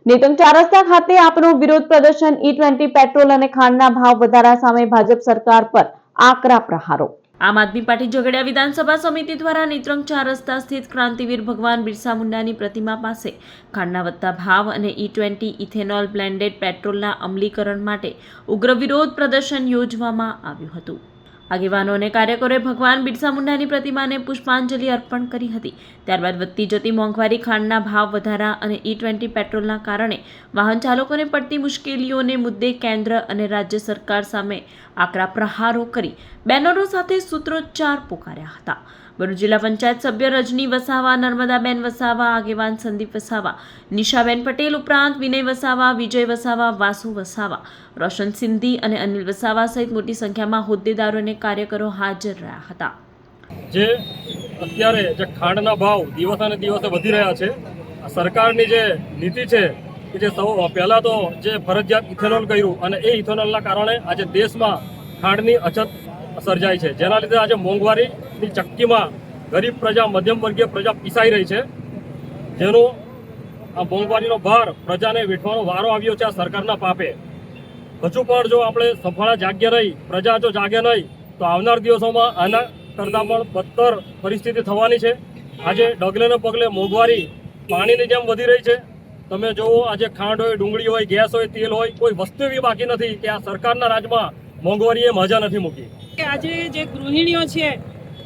નેત્રંગ ચાર રસ્તા ખાતે આપનું વિરોધ પ્રદર્શન E20 પેટ્રોલ અને ખાંડના ભાવ વધારા સામે ભાજપ સરકાર પર આકરા પ્રહારો। આમ આદમી પાર્ટી ઝઘડિયા વિધાનસભા સમિતિ દ્વારા નેત્રંગ ચાર રસ્તા સ્થિત ક્રાંતિવીર ભગવાન બિરસા મુંડાની પ્રતિમા પાસે ખાંડના વધતા ભાવ અને E20 ઇથેનોલ બ્લેન્ડેડ પેટ્રોલના અમલીકરણ માટે ઉગ્ર વિરોધ પ્રદર્શન યોજવામાં આવ્યું હતું। આગેવાનો અને કાર્યકરોએ ભગવાન બિરસા મુંડાની પ્રતિમાને પુષ્પાંજલિ અર્પણ કરી હતી। ત્યારબાદ વધતી જતી મોંઘવારી, ખાંડના ભાવ વધારા અને E20 પેટ્રોલના કારણે વાહન ચાલકોને પડતી મુશ્કેલીઓને મુદ્દે કેન્દ્ર અને રાજ્ય સરકાર સામે આકરા પ્રહારો કરી બેનરો સાથે સૂત્રોચ્ચાર પોકાર્યા હતા। ભરૂચ જિલ્લા પંચાયત સભ્ય રજની વસાવા, નર્મદાબેન વસાવા, આગેવાન સંદીપ વસાવા, નિશાબેન પટેલ ઉપરાંત વિનય વસાવા, વિજય વસાવા, વાસુ વસાવા, રોશન સિંધી અને અનિલ વસાવા સહિત મોટી સંખ્યામાં હોદ્દેદારો અને કાર્યકરો હાજર રહ્યા હતા। જે અત્યારે જે ખાંડના ભાવ દિવસે દિવસે વધી રહ્યા છે, સરકારની જે નીતિ છે કે જે પહેલા તો જે ફરજિયાત ઇથેનોલ કર્યું અને એ ઇથેનોલના કારણે આજે દેશમાં ખાંડની અછત સર્જાય છે, જેના લીધે આજે મોંઘવારીની ચક્કીમાં ગરીબ પ્રજા, મધ્યમ વર્ગીય પ્રજા પીસાઈ રહી છે, જેનો આ મોંઘવારીનો ભાર પ્રજાને વેઠવાનો વારો આવ્યો છે આ સરકારના પાપે। હજુ પણ જો આપણે સફળા જાગ્યા નહીં, પ્રજા જો જાગે નહીં, તો આવનાર દિવસોમાં આના કરતાં પણ બદતર પરિસ્થિતિ થવાની છે। આજે ડગલે ને પગલે મોંઘવારી પાણીની જેમ વધી રહી છે। તમે જુઓ, આજે ખાંડ હોય, ડુંગળી હોય, ગેસ હોય, તેલ હોય, કોઈ વસ્તુ એવી બાકી નથી કે આ સરકારના રાજમાં મોંઘવારીએ મજા નથી મૂકી। આજે જે ગૃહિણીઓ છે,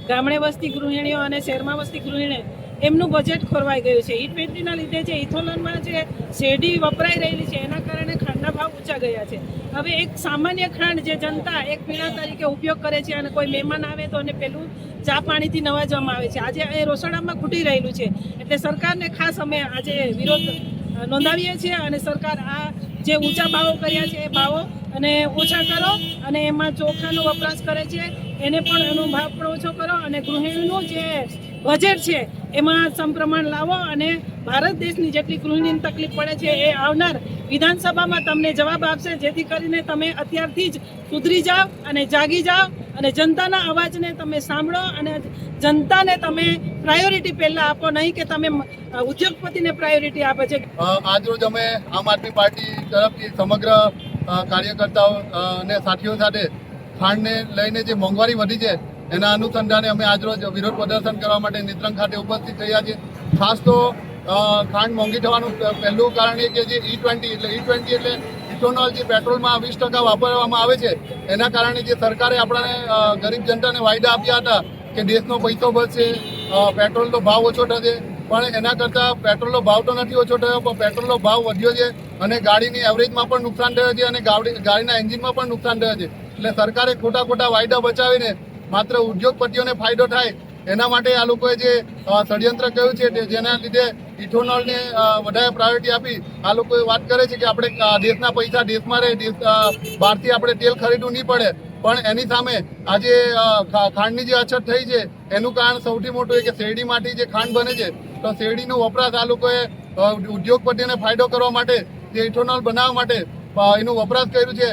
ગામડે વસતી ગૃહિણીઓ અને શહેરમાં વસતી ગૃહિણી, એમનું બજેટ ખોરવાઈ ગયું છે। E20ના લીધે જે ઇથોનોલમાં જે શેરડી વપરાઈ રહેલી છે એના કારણે ખાંડના ભાવ ઊંચા ગયા છે। હવે એક સામાન્ય ખાંડ જે જનતા એક પીણા તરીકે ઉપયોગ કરે છે અને કોઈ મહેમાન આવે તો એને પેલું ચા પાણીથી નવાજવામાં આવે છે, આજે એ રસોડામાં ખૂટી રહેલું છે। એટલે સરકારને ખાસ અમે આજે વિરોધ નોંધાવીએ છીએ અને સરકાર આ જે ઊંચા ભાવો કર્યા છે એ ભાવો અને ઓછા કરો અને એમાં ચોખાનો વપરાશ કરે છે એને પણ એનો ભાવ પણ ઓછો કરો અને ગૃહિણીનું જે બજેટ છે એમાં સમપ્રમાણ લાવો અને ભારત દેશની જેટલી ગૃહિણીની તકલીફ પડે છે એ આવનાર વિધાનસભામાં તમને જવાબ આપશે, જેથી કરીને તમે અત્યારથી જ સુધરી જાઓ અને જાગી જાઓ અને જનતાના અવાજને તમે સાંભળો અને જનતાને તમે પ્રાયોરિટી પહેલાં આપો, નહીં કે તમે ઉદ્યોગપતિને પ્રાયોરિટી આપે છે। આજરોજ અમે આમ આદમી પાર્ટી તરફથી સમગ્ર કાર્યકર્તાઓ અને સાથીઓ સાથે ખાંડને લઈને જે મોંઘવારી વધી છે એના અનુસંધાને અમે આજરોજ વિરોધ પ્રદર્શન કરવા માટે નેત્રંગ ખાતે ઉપસ્થિત થયા છીએ। ખાસ તો ખાંડ મોંઘી થવાનું પહેલું કારણ એ કે જે E20 એટલે ઇથેનોલ જે પેટ્રોલમાં 20% વાપરવામાં આવે છે, એના કારણે જે સરકારે આપણને ગરીબ જનતાને વાયદા આપ્યા હતા કે દેશનો પૈસો બચશે, પેટ્રોલનો ભાવ ઓછો થશે, પણ એના કરતાં પેટ્રોલનો ભાવ તો નથી ઓછો થયો, પણ પેટ્રોલનો ભાવ વધ્યો છે અને ગાડીની એવરેજમાં પણ નુકસાન થયું છે અને ગાડીના એન્જિનમાં પણ નુકસાન થયું છે। એટલે સરકારે ખોટા વાયદા બચાવીને માત્ર ઉદ્યોગપતિઓને ફાયદો થાય એના માટે આ લોકોએ જે ષડયંત્ર કર્યું છે, જેના લીધે ઇથેનોલને વધારે પ્રાયોરિટી આપી આ લોકોએ વાત કરે છે કે આપણે દેશના પૈસા દેશમાં રહે, બહારથી આપણે તેલ ખરીદવું નહીં પડે, પણ એની સામે આજે ખાંડની જે અછત થઈ છે એનું કારણ સૌથી મોટું એ કે શેરડીમાંથી જે ખાંડ બને છે, તો શેરડીનો વપરાશ આ લોકોએ ઉદ્યોગપતિઓને ફાયદો કરવા માટે જે ઇથેનોલ બનાવવા માટે એનું વપરાશ કર્યું છે